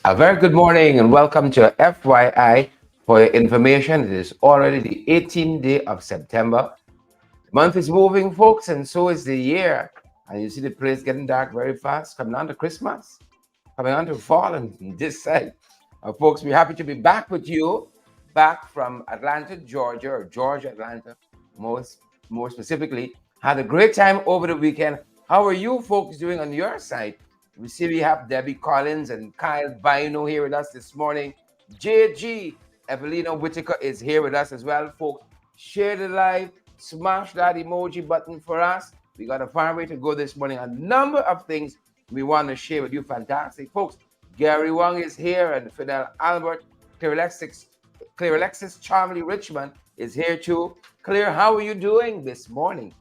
A very good morning and welcome to FYI. For your information, it is already the 18th day of September. The month is moving, folks, and so is the year. And you see the place getting dark very fast, coming on to Christmas, coming on to fall, and this side. Folks, we're happy to be back with you, back from Atlanta, Georgia, or Georgia, Atlanta, most more specifically. Had a great time over the weekend. How are you folks doing on your side? We see we have Debbie Collins and Kyle Bino here with us this morning. JG, Evelina Whitaker is here with us as well, folks. Share the live, smash that emoji button for us. We got a far way to go this morning. A number of things we want to share with you. Fantastic, folks. Gary Wong is here, and Fidel Albert, Clear Alexis Charmley Richmond is here too. Claire, how are you doing this morning?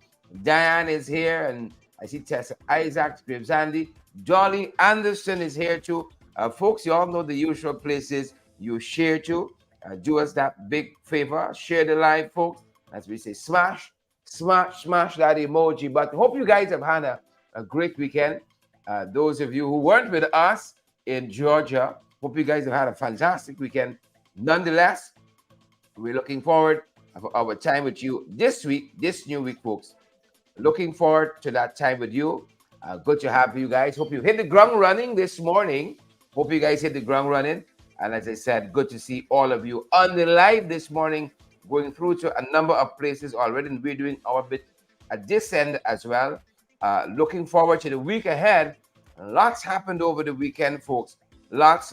Diane is here, and I see Tessa Isaacs, Graves Andy. Dolly Anderson is here too. Folks, you all know the usual places you share to. Do us that big favor. Share the live, folks. As we say, smash that emoji button. Hope you guys have had a great weekend. Those of you who weren't with us in Georgia, hope you guys have had a fantastic weekend. Nonetheless, we're looking forward for our time with you this week, this new week, folks. Looking forward to that time with you. Good to have you guys. Hope you hit the ground running this morning. Hope you guys hit the ground running. And as I said, good to see all of you on the live this morning, going through to a number of places already. And we're doing our bit at this end as well. Looking forward to the week ahead. Lots happened over the weekend, folks. Lots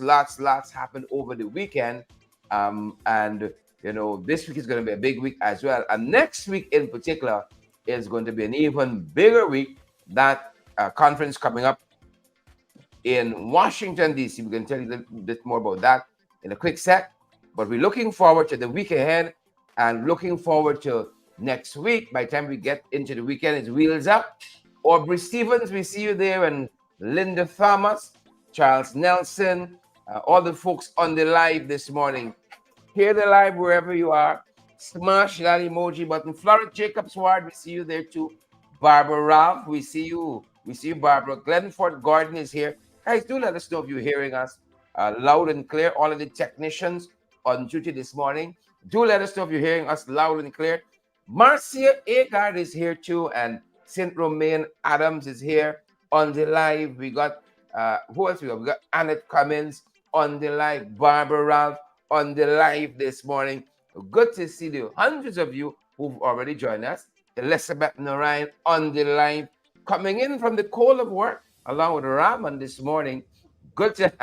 happened over the weekend. And, you know, this week is going to be a big week as well. And next week in particular is going to be an even bigger week. That conference coming up in Washington, D.C. We're going to tell you a little bit more about that in a quick sec. But we're looking forward to the week ahead and looking forward to next week. By the time we get into the weekend, it's Wheels Up. Aubrey Stevens, we see you there, and Linda Thomas, Charles Nelson, all the folks on the live this morning. Hear the live wherever you are. Smash that emoji button. Florida Jacobs Ward, we see you there too. Barbara Ralph, we see you. We see you, Barbara. Glenford Gordon is here. Guys, do let us know if you're hearing us loud and clear. All of the technicians on duty this morning, do let us know if you're hearing us loud and clear. Marcia Agard is here too, and St. Romain Adams is here on the live. We got, who else we got? We got Annette Cummins on the live. Barbara Ralph on the live this morning. Good to see you. Hundreds of you who've already joined us. Elizabeth Narayan on the live, coming in from the cold of work, along with Raman this morning. Good to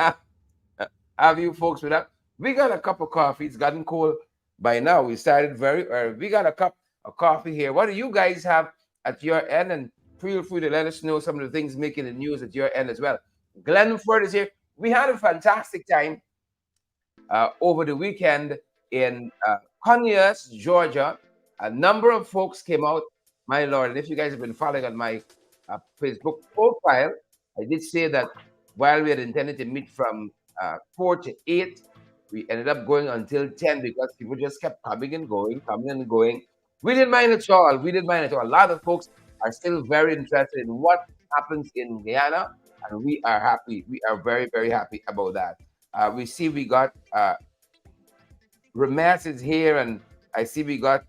have you folks with us. We got a cup of coffee. It's gotten cold by now. We started very early. We got a cup of coffee here. What do you guys have at your end? And feel free to let us know some of the things making the news at your end as well. Glenford is here. We had a fantastic time over the weekend in Conyers, Georgia. A number of folks came out, my Lord. And if you guys have been following on my Facebook profile, I did say that while we had intended to meet from 4 to 8, we ended up going until 10 because people just kept coming and going, coming and going. We didn't mind at all. We didn't mind at all. A lot of folks are still very interested in what happens in Guyana, and we are happy. We are very, very happy about that. We see we got Ramesh is here, and I see we got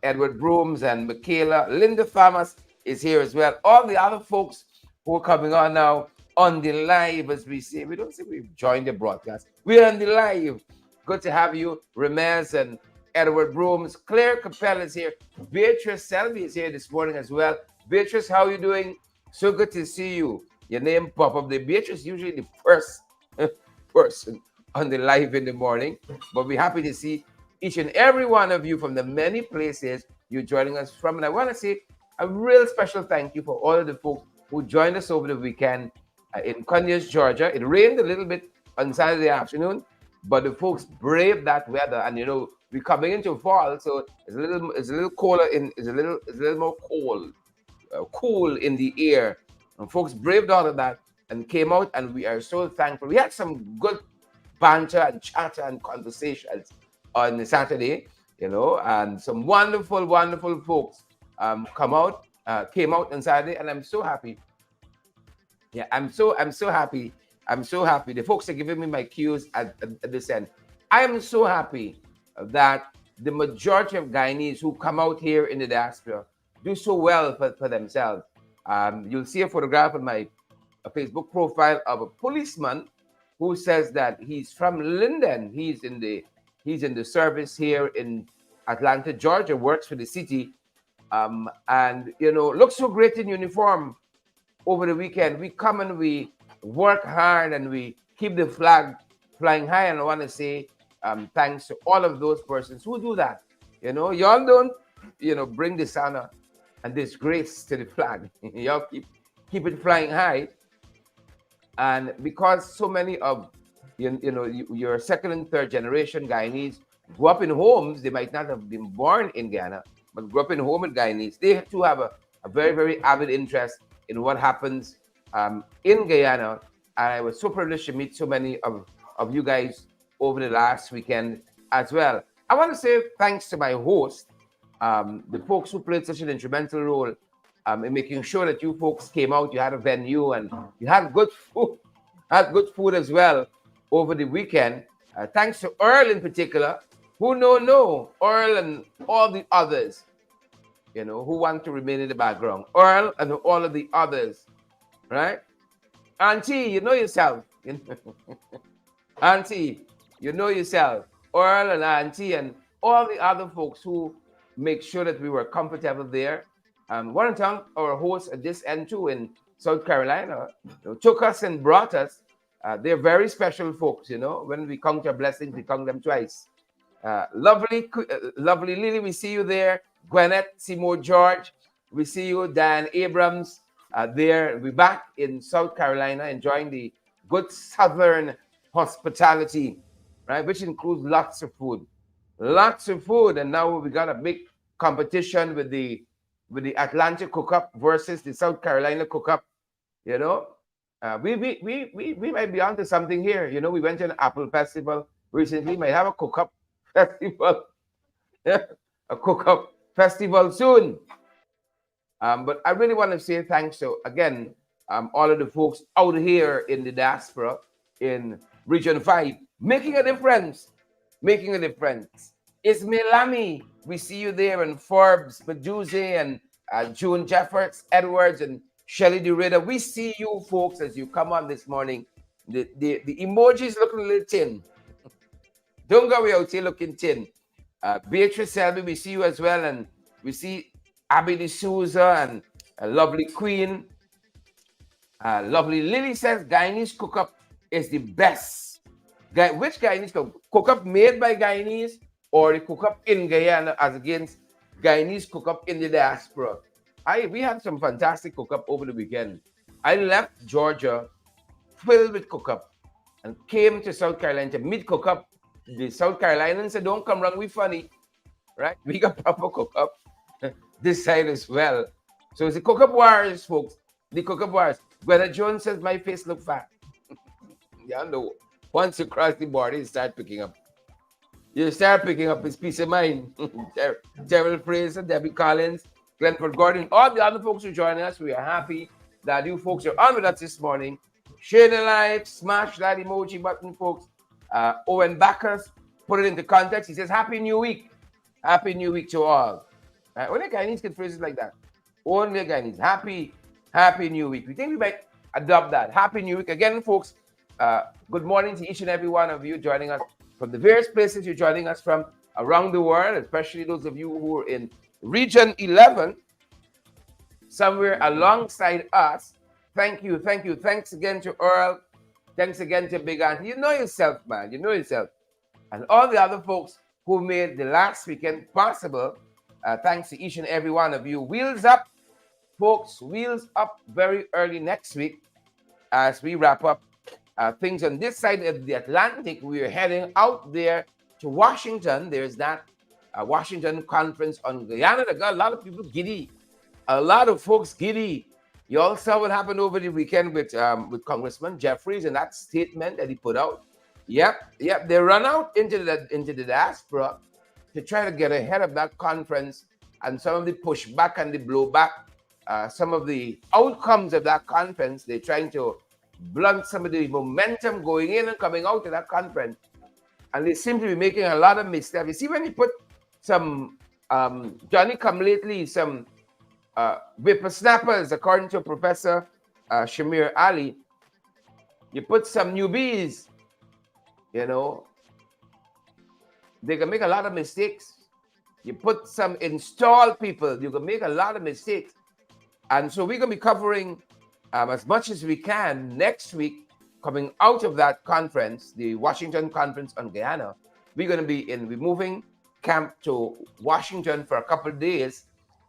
Edward Brooms and Michaela. Linda Thomas is here as well. All the other folks who are coming on now on the live, as we say. We don't say we've joined the broadcast. We're on the live. Good to have you, Ramesh and Edward Brooms. Claire Capel is here. Beatrice Selby is here this morning as well. Beatrice, how are you doing? So good to see you. Your name pop up there. Beatrice usually the first person on the live in the morning, but we're happy to see each and every one of you from the many places you're joining us from. And I want to say a real special thank you for all of the folks who joined us over the weekend in Conyers, Georgia. It rained a little bit on Saturday afternoon, but the folks braved that weather. And you know, we're coming into fall, so it's a little colder it's a little more cool in the air. And folks braved all of that and came out, and we are so thankful. We had some good banter and chatter and conversations on the Saturday, you know, and some wonderful folks came out on Saturday, and I'm so happy. Yeah, I'm so happy I'm so happy. The folks are giving me my cues at this end. I am so happy that the majority of Guyanese who come out here in the diaspora do so well for themselves. You'll see a photograph on my Facebook profile of a policeman who says that he's from Linden. He's in the service here in Atlanta, Georgia, works for the city, and looks so great in uniform over the weekend. We come and we work hard and we keep the flag flying high. And I want to say thanks to all of those persons who do that. Y'all don't, bring dishonor and disgrace to the flag. Y'all keep it flying high. And because so many of your second and third generation Guyanese grew up in homes, they might not have been born in Guyana, but grew up in home with Guyanese. They too have a very, very avid interest in what happens in Guyana. And I was so privileged to meet so many of you guys over the last weekend as well. I want to say thanks to my host, the folks who played such an instrumental role in making sure that you folks came out, you had a venue, and you had good food as well over the weekend. Thanks to Earl in particular, who know Earl and all the others, who want to remain in the background. Earl and all of the others, right? Auntie, you know yourself. Auntie, you know yourself. Earl and Auntie and all the other folks who make sure that we were comfortable there. Want to thank our hosts at this end too in South Carolina, took us and brought us. They're very special folks, When we count our blessings, we count them twice. Lovely Lily, we see you there. Gwyneth, Seymour George, we see you. Dan Abrams, there. We're back in South Carolina, enjoying the good Southern hospitality, right? Which includes lots of food. And now we got a big competition with the Atlanta Cook-Up versus the South Carolina Cook-Up. We might be onto something here. We went to an Apple Festival recently. Might have a Cook-Up festival, a Cook-Up festival soon. But I really want to say thanks to again all of the folks out here in the diaspora in Region 5, making a difference. Ismailami, we see you there, and Forbes, Meduze, and June Jeffords, Edwards, and Shelly DeRida. We see you folks as you come on this morning. The emojis looking a little thin. Don't go out here looking thin. Beatrice Selby, we see you as well, and we see Abby D'Souza and a lovely Queen. Lovely Lily says Guyanese Cook-Up is the best. Which Guyanese Cook-Up made by Guyanese, or the Cook-Up in Guyana as against Guyanese Cook-Up in the diaspora? We had some fantastic Cook-Up over the weekend. I left Georgia filled with Cook-Up and came to South Carolina to meet Cook-Up. The South Carolinians said, don't come wrong, we funny, right? We got proper Cook-Up this side as well. So it's the Cook-Up Wars, folks. The Cook-Up Wars. Gwyneth Jones says, my face look fat. Yeah, no. Once you cross the border, you start picking up. His peace of mind. Terrell Fraser, Debbie Collins, Glenford Gordon, all the other folks who join us. We are happy that you folks are on with us this morning. Share the live, smash that emoji button, folks. Owen Bacchus put it into context. He says, Happy New Week. Happy New Week to all. Only Guyanese can phrase it like that. Only Guyanese. Happy New Week. We think we might adopt that. Happy New Week. Again, folks, good morning to each and every one of you joining us from the various places you're joining us from around the world, especially those of you who are in Region 11, somewhere alongside us. Thank you. Thanks again to Earl. Thanks again to Big Auntie. You know yourself, man. You know yourself. And all the other folks who made the last weekend possible. Thanks to each and every one of you. Wheels up, folks. Wheels up very early next week as we wrap up things on this side of the Atlantic. We are heading out there to Washington. There's that Washington conference on Guyana. That got a lot of people giddy. A lot of folks giddy. You all saw what happened over the weekend with Congressman Jeffries and that statement that he put out. Yep. They run out into the diaspora to try to get ahead of that conference and some of the pushback and the blowback, some of the outcomes of that conference. They're trying to blunt some of the momentum going in and coming out of that conference. And they seem to be making a lot of missteps. You see, when you put some Johnny come lately, some whippersnappers, according to Professor Shamir Ali, you put some newbies, you know, they can make a lot of mistakes. You put some installed people, you can make a lot of mistakes. And so we're going to be covering as much as we can next week, coming out of that conference, the Washington Conference on Guyana. We're going to be we're moving camp to Washington for a couple of days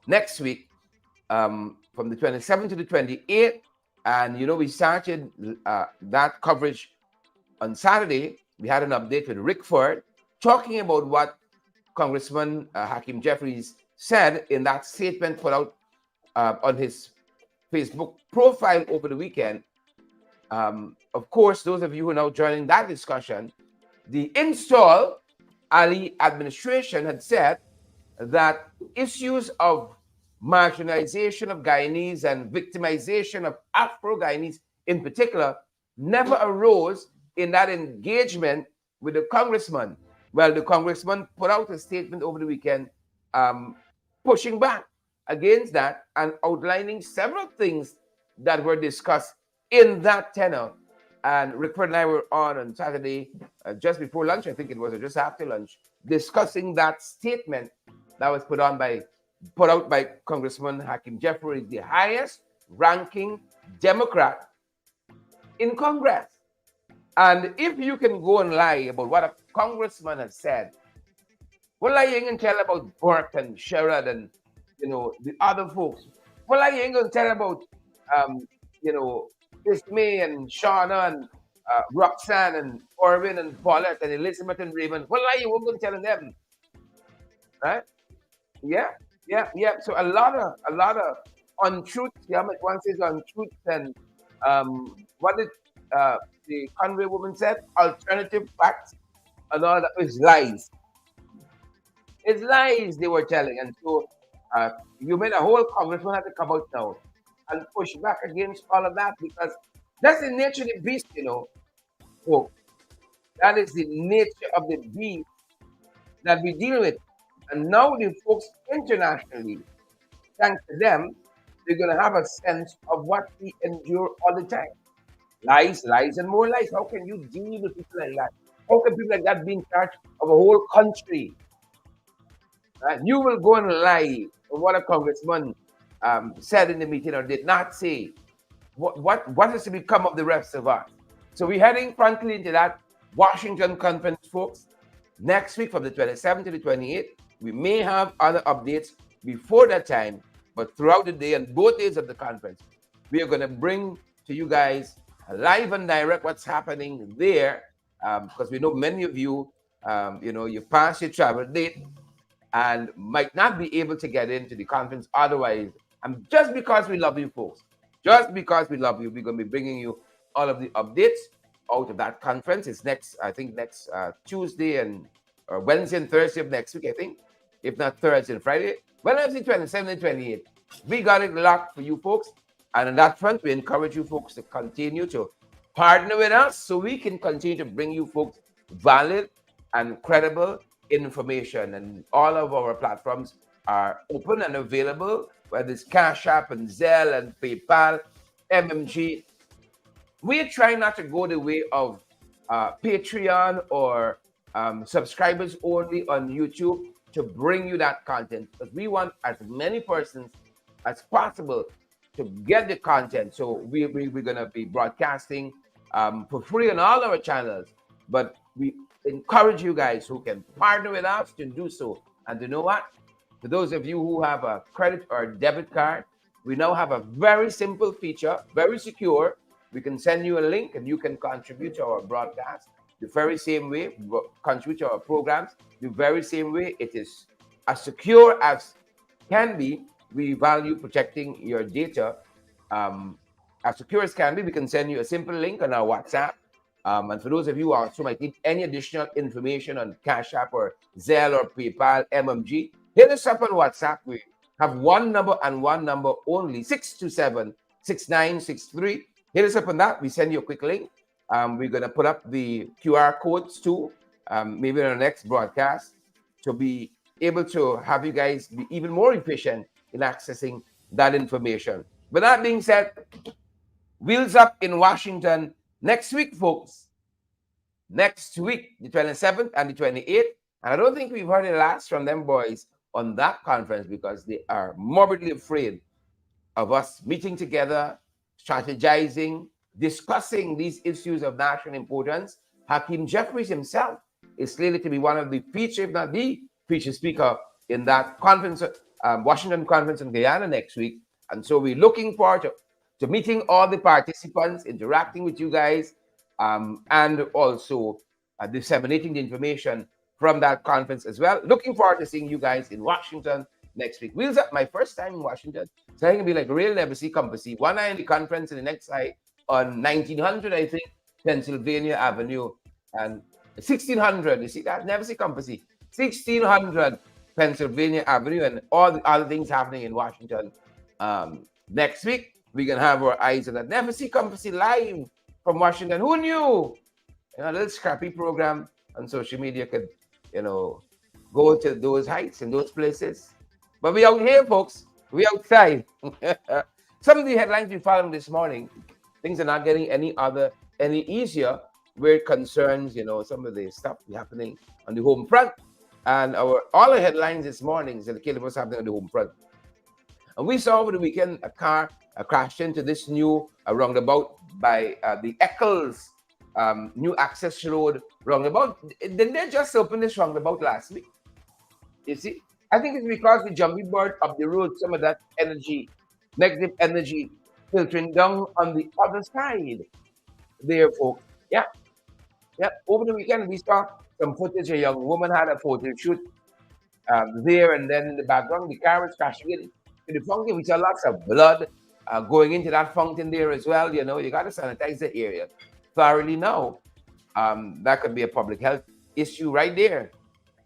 next week, from the 27th to the 28th. And, you know, we started that coverage on Saturday. We had an update with Rick Ford talking about what Congressman Hakeem Jeffries said in that statement put out on his Facebook profile over the weekend. Of course, those of you who are now joining that discussion, the install Ali administration had said that issues of marginalization of Guyanese and victimization of Afro-Guyanese in particular never arose in that engagement with the congressman. Well, the congressman put out a statement over the weekend pushing back against that and outlining several things that were discussed in that tenor. And Rickford and I were on Saturday, just before lunch, I think it was, or just after lunch, discussing that statement that was put out by Congressman Hakeem Jeffries, the highest ranking Democrat in Congress. And if you can go and lie about what a congressman has said, what lie you ain't gonna tell about Burke and Sherrod and, you know, the other folks? What lie you ain't gonna tell about, you know, Ismay and Shauna and Roxanne and Orvin and Paulette and Elizabeth and Raymond? What lie you won't gonna tell them, right? Yeah. So a lot of untruths. Yeah, like one says untruths and what did the Conway woman said? Alternative facts and all that is lies. It's lies they were telling, and so you made a whole congressman have to come out now and push back against all of that because that's the nature of the beast, you know. So that is the nature of the beast that we deal with. And now the folks internationally, thanks to them, they're going to have a sense of what we endure all the time. Lies, and more lies. How can you deal with people like that? How can people like that be in charge of a whole country? Right? You will go and lie on what a congressman said in the meeting or did not say. What is to become of the rest of us? So we're heading frankly into that Washington conference, folks. Next week from the 27th to the 28th, we may have other updates before that time, but throughout the day and both days of the conference, we are going to bring to you guys live and direct what's happening there, because we know many of you, you know, you passed your travel date and might not be able to get into the conference otherwise. And just because we love you folks, just because we love you, we're going to be bringing you all of the updates out of that conference. It's next Tuesday and or Wednesday and Thursday of next week, I think. If not Thursday and Friday. Wednesday, 27 and 28. We got it locked for you folks. And on that front, we encourage you folks to continue to partner with us so we can continue to bring you folks valid and credible information. And all of our platforms are open and available, whether it's Cash App and Zelle and PayPal, MMG. We're trying not to go the way of Patreon or subscribers only on YouTube to bring you that content, because we want as many persons as possible to get the content. So we're going to be broadcasting for free on all our channels, but we encourage you guys who can partner with us to do so. And you know what? For those of you who have a credit or debit card, we now have a very simple feature, very secure. We can send you a link and you can contribute to our broadcast the very same way, contribute to our programs the very same way. It is as secure as can be. We value protecting your data as secure as can be. We can send you a simple link on our WhatsApp. And for those of you who also might need any additional information on Cash App or Zelle or PayPal, MMG, hit us up on WhatsApp. We have one number and one number only, 627-6963. hit us up on that. We send you a quick link. We're going to put up the QR codes too, maybe in our next broadcast, to be able to have you guys be even more efficient in accessing that information. But that being said, wheels up in Washington next week, folks. Next week, the 27th and the 28th. And I don't think we've heard the last from them boys on that conference because they are morbidly afraid of us meeting together, strategizing, discussing these issues of national importance. Hakeem Jeffries himself is slated to be one of the feature, if not the feature speaker in that conference, Washington conference in Guyana next week. And so we're looking forward to meeting all the participants, interacting with you guys, and also disseminating the information from that conference as well. Looking forward to seeing you guys in Washington next week. Wheels up, my first time in Washington. So I'm going to be like real never see, come to see. One eye in the conference and the next eye on 1900, I think, Pennsylvania Avenue. And 1600, you see that? Never see, come to see. 1600 Pennsylvania Avenue and all the other things happening in Washington. Next week, we can have our eyes on that. Never see, come to see live from Washington. Who knew? You know, a little scrappy program on social media could, go to those heights and those places. But we out here, folks. We outside. Some of the headlines we found this morning, things are not getting any easier where it concerns, some of the stuff happening on the home front. And all the headlines this morning is indicating what's happening on the home front. And we saw over the weekend a car crashed into this new roundabout by the Eccles new access road roundabout. Didn't they just open this roundabout last week? You see? I think it's because the jumpy bird up the road, some of that energy, negative energy, filtering down on the other side. There, folks. Yeah. Over the weekend, we saw some footage. A young woman had a photo shoot there, and then in the background, the car was crashing into the fountain. We saw lots of blood going into that fountain there as well. You got to sanitize the area thoroughly now. That could be a public health issue right there.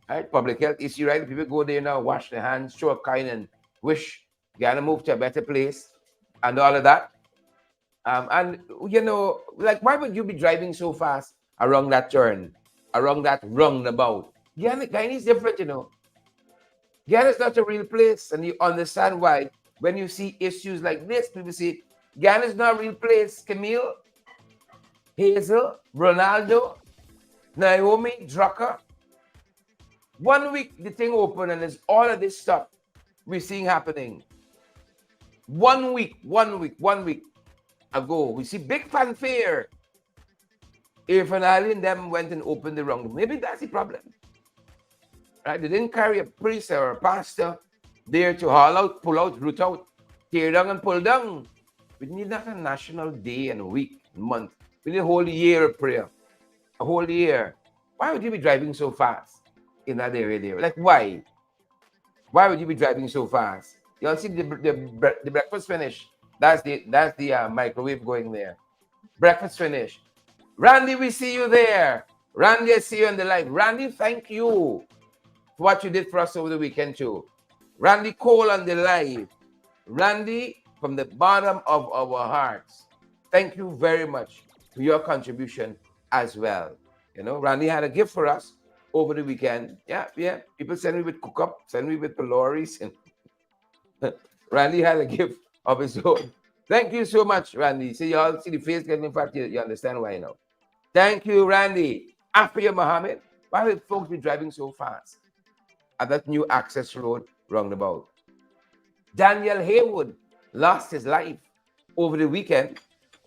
Right, public health issue, right? People go there now, wash their hands, show a kind, and wish Ghana move to a better place, and all of that. And like, why would you be driving so fast around that turn, around that roundabout? Ghana is different, Ghana is not a real place, and you understand why. When you see issues like this, people say Ghana is not a real place. Camille, Hazel, Ronaldo, Naomi, Drucker. 1 week the thing open and there's all of this stuff we're seeing happening. 1 week ago, we see big fanfare. Irfan Ali and them went and opened the wrong. Maybe that's the problem. Right? They didn't carry a priest or a pastor there to haul out, pull out, root out, tear down and pull down. We need not a national day and a week, and month. We need a whole year of prayer. A whole year. Why would you be driving so fast in that area there? Like, why? Why would you be driving so fast? Y'all see the breakfast finish. That's the microwave going there. Breakfast finish. Randy, we see you there. Randy, I see you on the live. Randy, thank you for what you did for us over the weekend too. Randy Cole on the live. Randy, from the bottom of our hearts, thank you very much for your contribution as well. Randy had a gift for us over the weekend. Yeah. People send me with cook up, send me with paloris, and Randy had a gift of his own. Thank you so much, Randy. See, y'all see the face getting fat. You understand why now. Thank you, Randy. Afia Mohammed, why would folks be driving so fast at that new access road roundabout? Daniel Haywood lost his life over the weekend,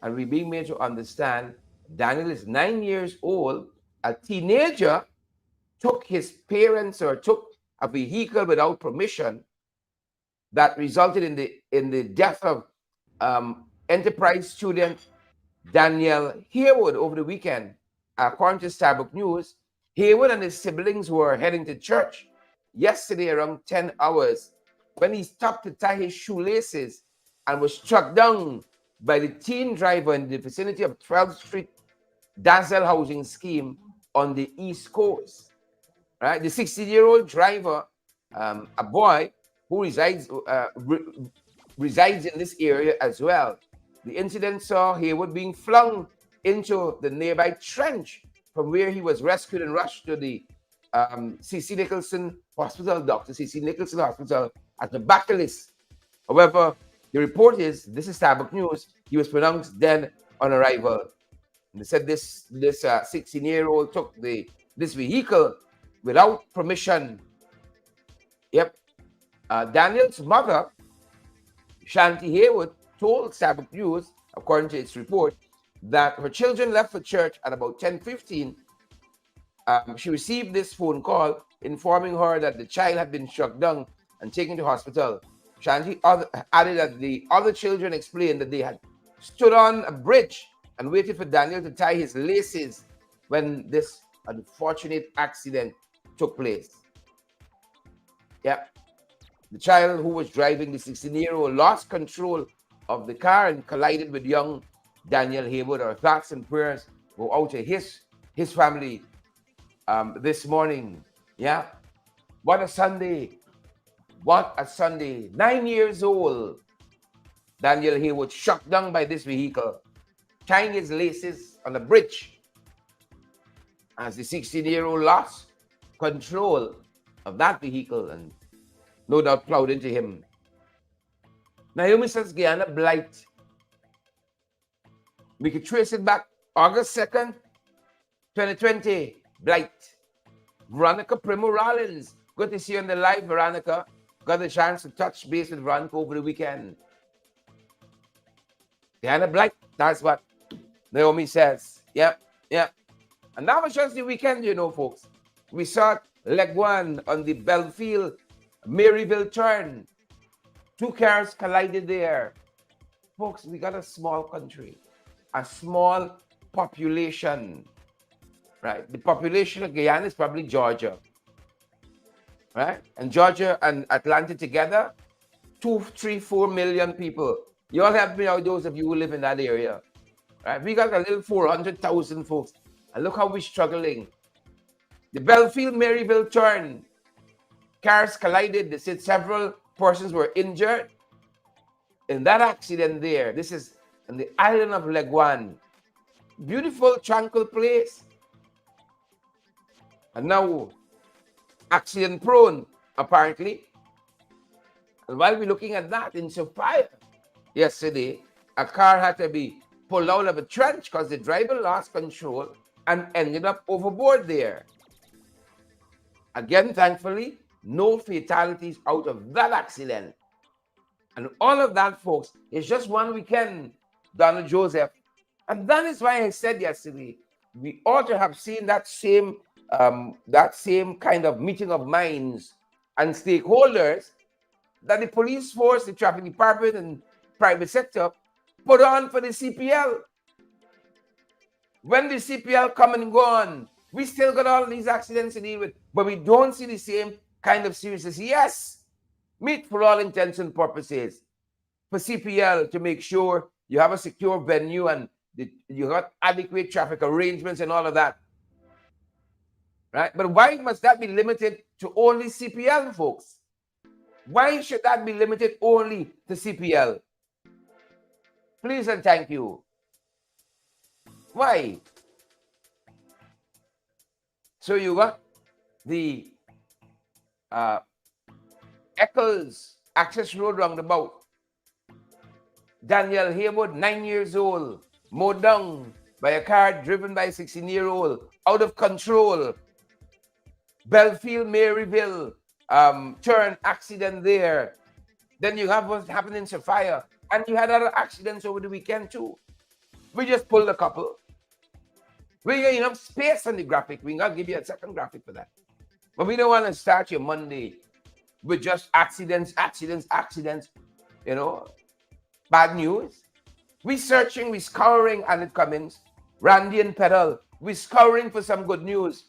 and we're being made to understand Daniel is 9 years old. A teenager took his parents or took a vehicle without permission that resulted in the death of Enterprise student Daniel Haywood over the weekend. According to Starbuck News, Haywood and his siblings were heading to church yesterday around 10 hours when he stopped to tie his shoelaces and was struck down by the teen driver in the vicinity of 12th Street Dazzle housing scheme on the East Coast. Right, the 16-year-old driver, a boy who resides in this area as well, The incident saw Haywood being flung into the nearby trench, from where he was rescued and rushed to the C.C. Nicholson Hospital, Dr. C.C. Nicholson Hospital at the Bacillus. However, the report is, this is Starbuck News, he was pronounced dead on arrival. And they said this 16-year-old took this vehicle without permission. Yep. Daniel's mother, Shanti Haywood, told Starbuck News, according to its report, that her children left for church at about 10:15. She received this phone call informing her that the child had been struck down and taken to hospital. Shanti added that the other children explained that they had stood on a bridge and waited for Daniel to tie his laces when this unfortunate accident took place. Yeah. The child who was driving, the 16-year-old, lost control of the car and collided with young Daniel Haywood. Our thoughts and prayers go out to his family this morning. Yeah. What a Sunday. What a Sunday. 9 years old. Daniel Haywood shot down by this vehicle, tying his laces on the bridge, as the 16-year-old lost control of that vehicle and no doubt plowed into him. Naomi says Guyana blight. We could trace it back August 2nd, 2020. Blight. Veronica Primo Rollins. Good to see you on the live, Veronica. Got the chance to touch base with Veronica over the weekend. Guyana blight. That's what Naomi says. Yep. And that was just the weekend, you know, folks. We saw leg one on the Belfield Maryville turn. 2 cars collided there. Folks, we got a small country, a small population, right? The population of Guyana is probably Georgia, right? And Georgia and Atlanta together, 2, 3, 4 million people. You all help me out, those of you who live in that area, right? We got a little 400,000 folks. And look how we're struggling. The Belfield Maryville turn, cars collided. They said several persons were injured in that accident there. This is on the island of Leguan. Beautiful, tranquil place. And now, accident prone, apparently. And while we're looking at that, in Sophia, yesterday, a car had to be pulled out of a trench because the driver lost control and ended up overboard there. Again, thankfully, no fatalities out of that accident. And all of that, folks, is just one weekend, Donald Joseph. And that is why I said yesterday, we ought to have seen that same kind of meeting of minds and stakeholders that the police force, the traffic department, and private sector put on for the CPL. When the CPL come and go on, we still got all these accidents to deal with, but we don't see the same kind of seriousness. Yes, meet for all intents and purposes for CPL to make sure you have a secure venue and you got adequate traffic arrangements and all of that. Right? But why must that be limited to only CPL, folks? Why should that be limited only to CPL? Please and thank you. Why? So you got the Eccles Access Road roundabout. Daniel Haywood, 9 years old, mowed down by a car driven by a 16-year-old, out of control. Belfield Maryville turn accident there. Then you have what's happened in Sophia, and you had other accidents over the weekend too. We just pulled a couple. We got enough space on the graphic. We got to give you a second graphic for that. But we don't want to start your Monday with just accidents, you know, bad news. We searching, we scouring, and it comes. Randy and Pedal, we scouring for some good news.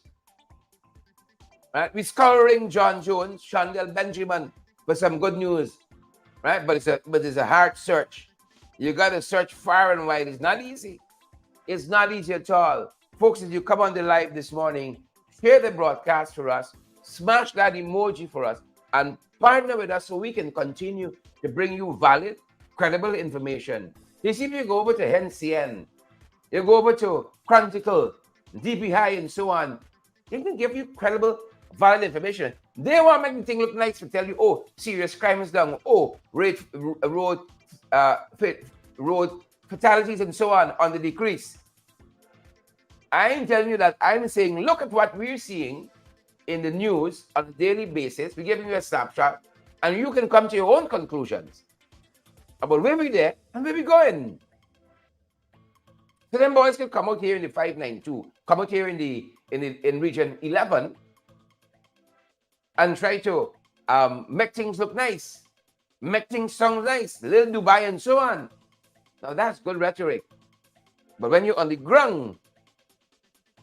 Right? We scouring John Jones, Chandel Benjamin for some good news. Right? But it's a hard search. You got to search far and wide. It's not easy. It's not easy at all. Folks, as you come on the live this morning, share the broadcast for us, smash that emoji for us, and partner with us so we can continue to bring you valid, credible information. You see, if you go over to NCN, you go over to Chronicle, DPI, and so on, they can give you credible, valid information. They want to make the thing look nice to tell you, oh, serious crime is down, oh, road fatalities and so on the decrease. I'm telling you that I'm saying, look at what we're seeing in the news on a daily basis. We're giving you a snapshot, and you can come to your own conclusions about where we're there and where we're going. So them boys can come out here in the 592, come out here in region 11, and try to make things look nice, make things sound nice, little Dubai and so on. Now that's good rhetoric. But when you're on the ground,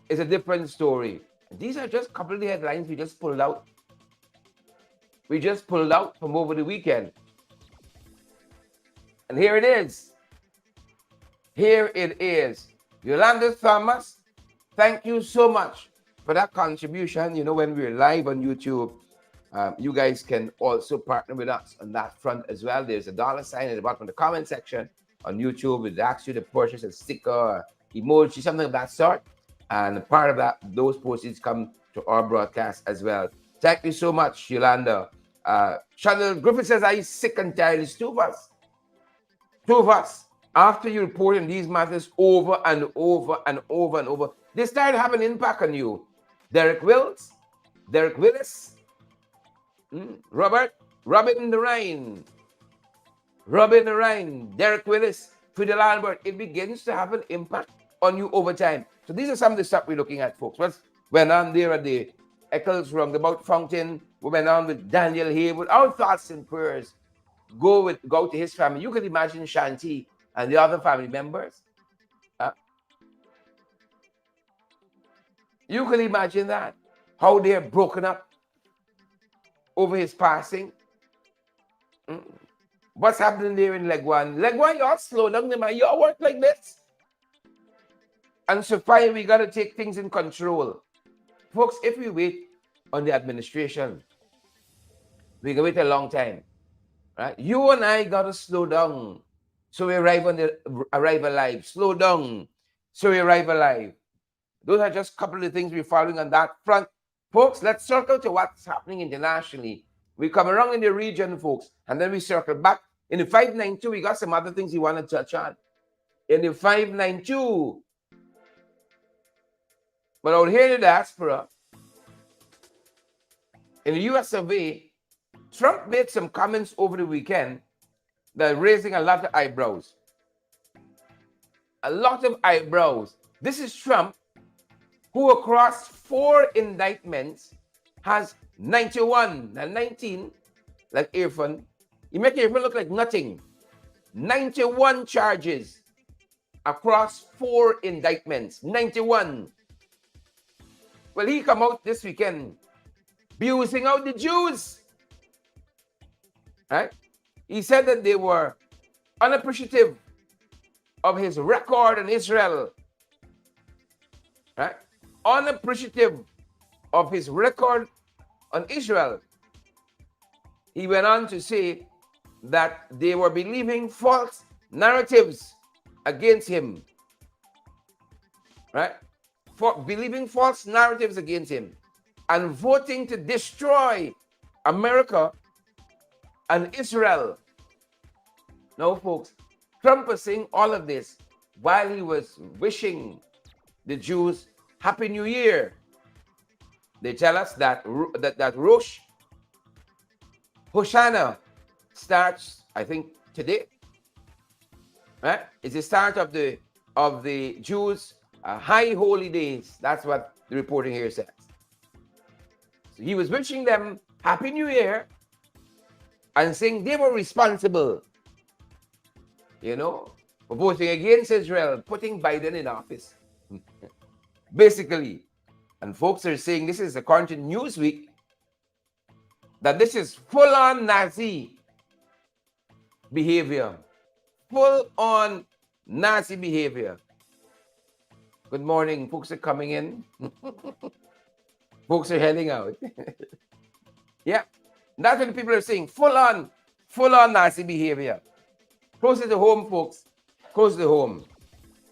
it's a different story. These are just a couple of the headlines we just pulled out. We just pulled out from over the weekend. And here it is. Here it is. Yolanda Thomas, thank you so much for that contribution. You know, when we're live on YouTube, you guys can also partner with us on that front as well. There's a $sign at the bottom of the comment section on YouTube. It asks you to purchase a sticker, or emoji, something of that sort. And part of that, those proceeds come to our broadcast as well. Thank you so much, Yolanda. Chanel Griffith says, are you sick and tired? It's two of us. Two of us. After you reporting these matters over and over and over and over, they start to have an impact on you. Derek Willis, Robert in the Rhine, Derek Willis, Fidel Albert. It begins to have an impact on you over time. So these are some of the stuff we're looking at, folks. What's went on there at the Eccles Roundabout Fountain? What went on with Daniel Haywood? Our thoughts and prayers go to his family. You can imagine Shanti and the other family members. You can imagine that. How they're broken up over his passing. What's happening there in Legwan? Legwan, you all slow down, man. You all work like this. And so far, we got to take things in control. Folks, if we wait on the administration, we can wait a long time. Right? You and I got to slow down so we arrive alive. Slow down so we arrive alive. Those are just a couple of things we're following on that front. Folks, let's circle to what's happening internationally. We come around in the region, folks, and then we circle back. In the 592, we got some other things we want to touch on. In the 592, but out here in the diaspora, in the US of A, Trump made some comments over the weekend that are raising a lot of eyebrows. A lot of eyebrows. This is Trump, who across 4 indictments has 91 and 19, like Irfan. You make Irfan look like nothing. 91 charges across 4 indictments. 91. Well, he come out this weekend abusing out the Jews. Right? He said that they were unappreciative of his record in Israel. Right? Unappreciative of his record on Israel. He went on to say that they were believing false narratives against him. Right? For believing false narratives against him and voting to destroy America and Israel. Now, folks, Trump was saying all of this while he was wishing the Jews Happy New Year. They tell us that Rosh Hashanah starts, I think, today. Right? It's the start of the Jews' high holy days. That's what the reporting here says. So he was wishing them Happy New Year and saying they were responsible, for voting against Israel, putting Biden in office. Basically. And folks are saying, this is according to Newsweek, that this is full-on Nazi behavior. Full-on Nazi behavior. Good morning. Folks are coming in. Folks are heading out. Yeah. That's what the people are saying. Full-on Nazi behavior. Closer to home, folks. close to home.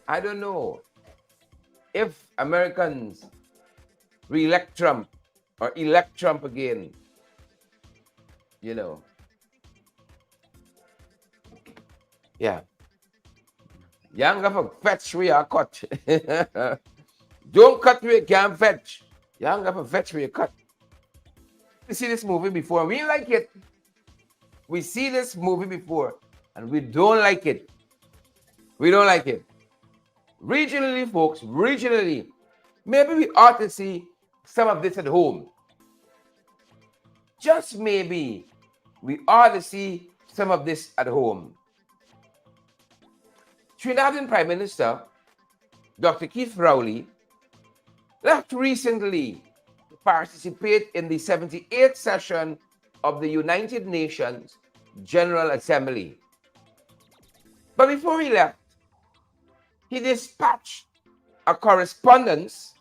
I don't know if Americans re-elect Trump or elect Trump again, you know. Yeah. You ain't got to fetch where you cut. Don't cut where you can't fetch. You ain't got to fetch where you cut. We see this movie before. We like it. We see this movie before and we don't like it. We don't like it. Regionally, folks, regionally, maybe we ought to see some of this at home. Just maybe we ought to see some of this at home. Trinidadian Prime Minister Dr. Keith Rowley left recently to participate in the 78th session of the United Nations General Assembly. But before he left, he dispatched a correspondence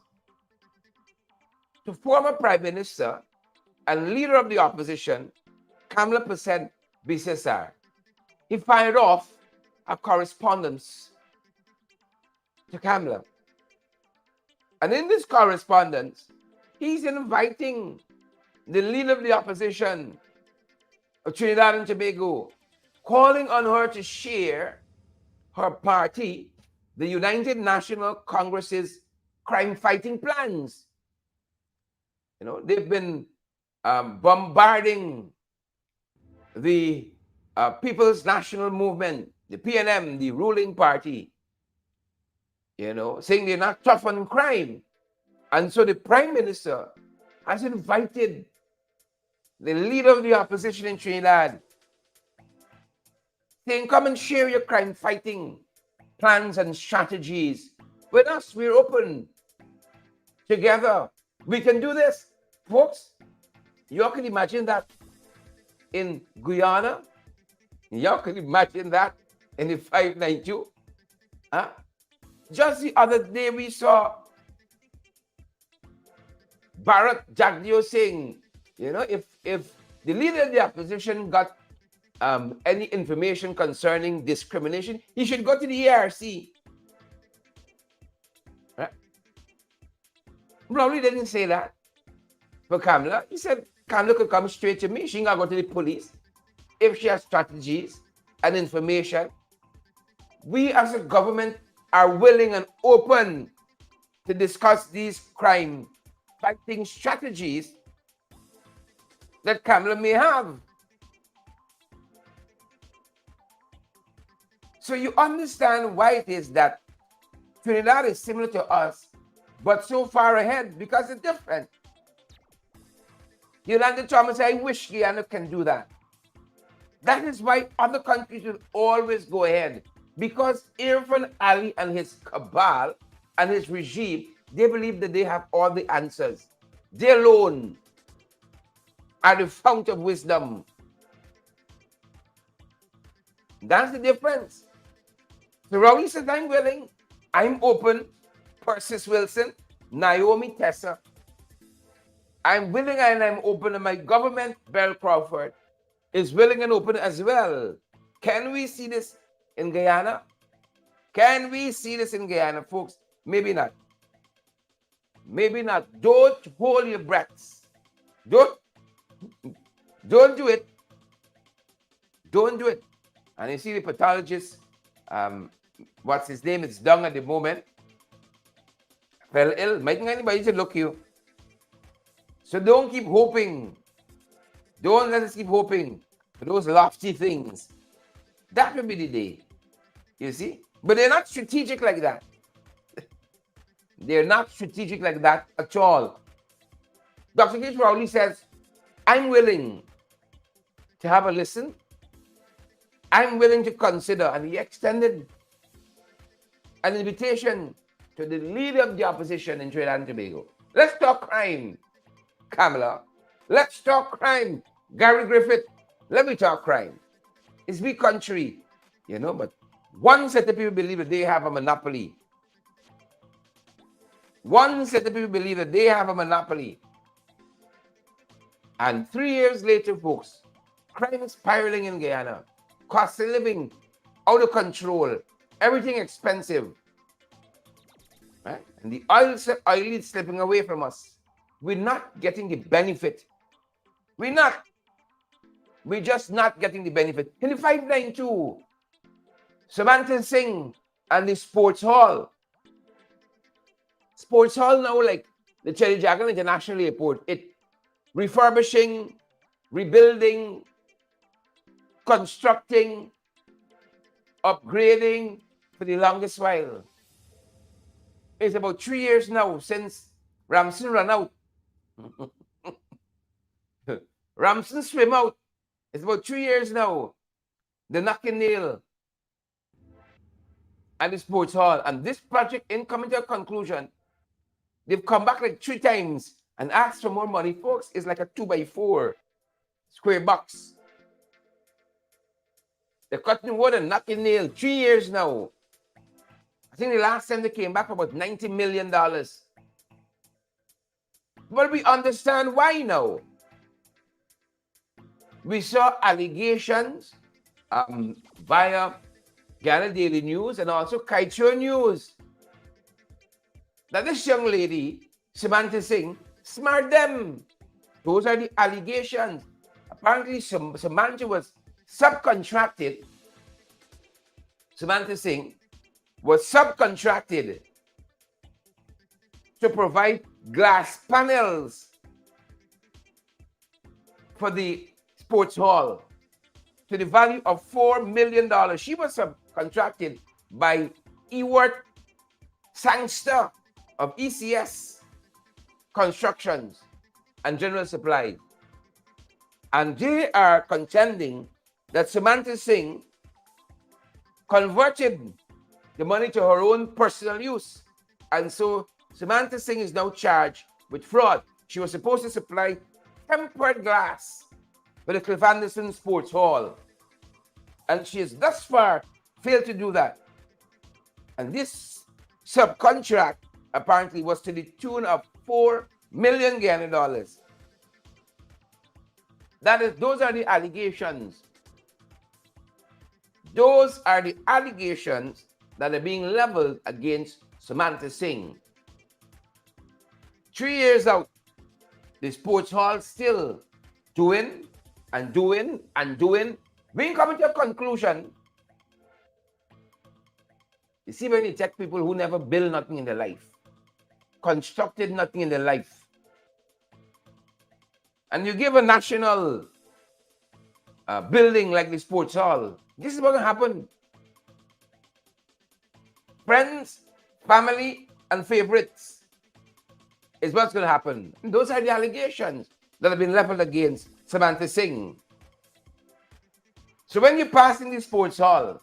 to former Prime Minister and leader of the opposition, Kamla Persad-Bissessar. He fired off a correspondence to Kamla. And in this correspondence, he's inviting the leader of the opposition of Trinidad and Tobago, calling on her to share her party, the United National Congress's crime-fighting plans. You know, they've been bombarding the People's National Movement, the PNM, the ruling party, you know, saying they're not tough on crime. And so the Prime Minister has invited the leader of the opposition in Trinidad, saying, come and share your crime-fighting plans and strategies with us. We're open. Together, we can do this. Folks, you can imagine that in Guyana. You can imagine that in the 592. Huh? Just the other day, we saw Bharat Jagdeo saying, you know, if the leader of the opposition got any information concerning discrimination, he should go to the ARC. Right? Rowley didn't say that for Kamla. He said Kamla could come straight to me. She ain't got to go to the police. If she has strategies and information, we as a government are willing and open to discuss these crime-fighting strategies that Kamla may have. So you understand why it is that Trinidad is similar to us, but so far ahead because it's different. Yolanda Thomas, I wish Guyana can do that. That is why other countries will always go ahead. Because Irfan Ali and his cabal and his regime, they believe that they have all the answers. They alone are the fount of wisdom. That's the difference. So Rowley says, I'm willing, I'm open. Persis Wilson, Naomi Tessa. I'm willing and I'm open, and my government, Beryl Crawford, is willing and open as well. Can we see this in Guyana? Can we see this in Guyana, folks? Maybe not. Maybe not. Don't hold your breaths. Don't do it. Don't do it. And you see the pathologist, what's his name? It's down at the moment. Fell ill. Making anybody to look you. So don't keep hoping. Don't let us keep hoping for those lofty things. That will be the day. You see? But they're not strategic like that. They're not strategic like that at all. Dr. Keith Rowley says, I'm willing to have a listen. I'm willing to consider. And he extended an invitation to the leader of the opposition in Trinidad and Tobago. Let's talk crime, Kamala. Let's talk crime, Gary Griffith. Let me talk crime. It's big country, you know, but one set of people believe that they have a monopoly. One set of people believe that they have a monopoly. And 3 years later, folks, crime is spiraling in Guyana. Cost of living out of control. Everything expensive. Right? And the oil is slipping away from us. We're not getting the benefit. We're not. We're just not getting the benefit. In the 592, Samantha Singh and the Sports Hall. Sports Hall now, like the Cherry Dragon International Airport, it refurbishing, rebuilding, constructing, upgrading for the longest while. It's about 3 years now since Ramson ran out. Ramson swim out. It's about 3 years now. The Knocking Nail and the Sports Hall. And this project in coming to a conclusion, they've come back like 3 times and asked for more money. Folks, it's like a 2x4 square box. They're cutting wood and knocking nail 3 years now. I think the last time they came back about $90 million. But we understand why now. We saw allegations via Ghana Daily News and also Kaitro News that this young lady, Samantha Singh, smarted them. Those are the allegations. Apparently, Samantha was subcontracted. Samantha Singh was subcontracted to provide glass panels for the Sports Hall to the value of $4 million. She was subcontracted by Ewart Sangster of ECS Constructions and General Supply. And they are contending that Samantha Singh converted the money to her own personal use. And so Samantha Singh is now charged with fraud. She was supposed to supply tempered glass for the Cliff Anderson Sports Hall. And she has thus far failed to do that. And this subcontract apparently was to the tune of $4 million Ghana dollars. Those are the allegations. Those are the allegations that are being leveled against Samantha Singh. 3 years out, the Sports Hall still doing and doing and doing. We ain't coming to a conclusion. You see, when you take people who never build nothing in their life, constructed nothing in their life, and you give a national building like the Sports Hall, this is what's going to happen. Friends, family, and favorites is what's going to happen. And those are the allegations that have been leveled against Samantha Singh. So when you pass in the Sports Hall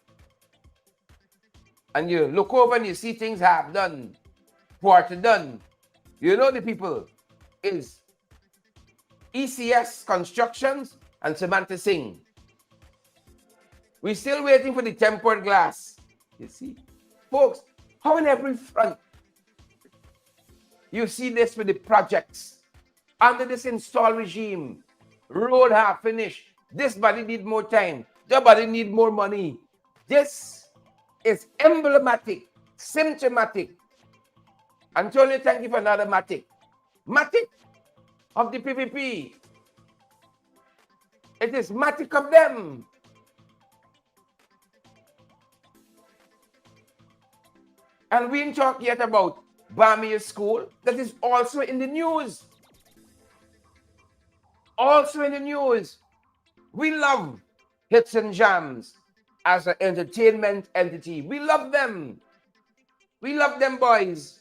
and you look over and you see things half done, quarter done, you know the people is ECS Constructions and Samantha Singh. We're still waiting for the tempered glass. You see, folks, how in every front you see this with the projects under this install regime, road half finished. This body need more time. That body need more money. This is emblematic, symptomatic. Antonio, thank you for another matic. Matic of the PPP. It is matic of them. And we didn't talk yet about Bamia School, that is also in the news. Also in the news. We love Hits and Jams as an entertainment entity. We love them. We love them boys.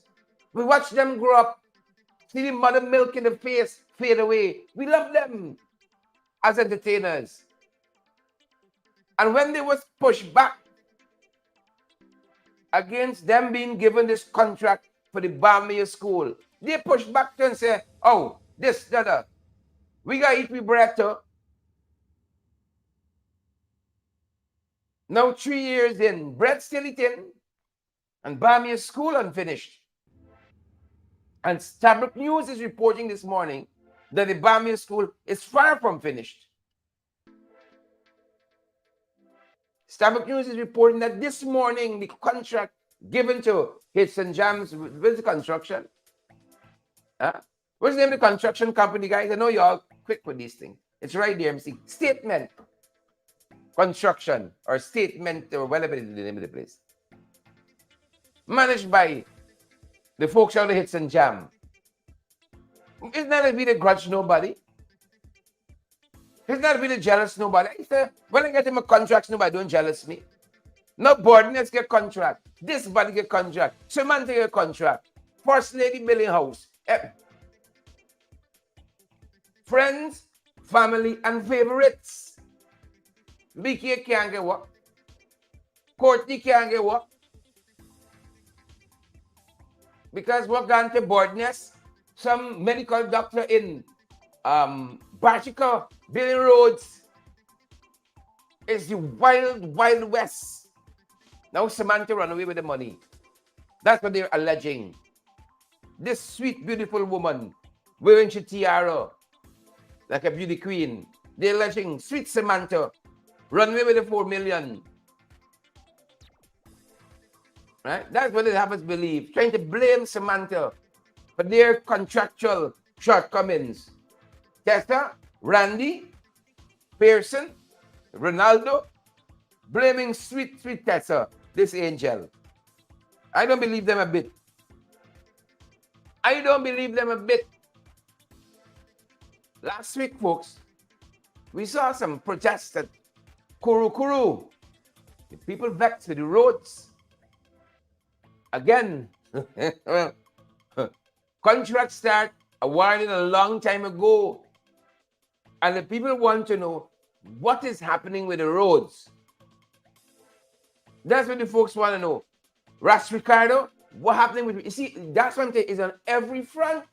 We watch them grow up, see the mother milk in the face fade away. We love them as entertainers. And when they was pushed back against them being given this contract for the Bamia School, they pushed back and say, oh, this, that, we got to eat with bread too. Now 3 years in, bread still eating, and Bamia School unfinished. And Stabrook News is reporting this morning that the Bamia School is far from finished. Starbuck News is reporting that this morning the contract given to Hits and Jams with the construction. What's the name of the construction company, guys? I know you're all quick with these things. It's right there, MC. Statement Construction or Statement or whatever is the name of the place. Managed by the folks out of Hits and Jam. Isn't that really grudge nobody? Isn't that really jealous nobody? When I get him a contract, nobody don't jealous me. No boardness get contract. This body get contract. Samantha get contract. First Lady building house. Friends, family, and favorites. BK can't get what? Courtney can't get what? Because we're gone to boardness. Some medical doctor in Barchica building roads is the wild, wild west. Now Samantha run away with the money. That's what they're alleging. This sweet, beautiful woman wearing her tiara like a beauty queen. They're alleging sweet Samantha run away with the 4 million. Right? That's what they have us believe. Trying to blame Samantha for their contractual shortcomings. Tessa, Randy, Pearson, Ronaldo, blaming sweet, sweet Tessa, this angel. I don't believe them a bit. I don't believe them a bit. Last week, folks, we saw some protests at Kuru. The people vexed with the roads. Again, contract start awarded a long time ago. And the people want to know what is happening with the roads. That's what the folks want to know. Ras Ricardo, what happening with, you see, that's one thing is on every front.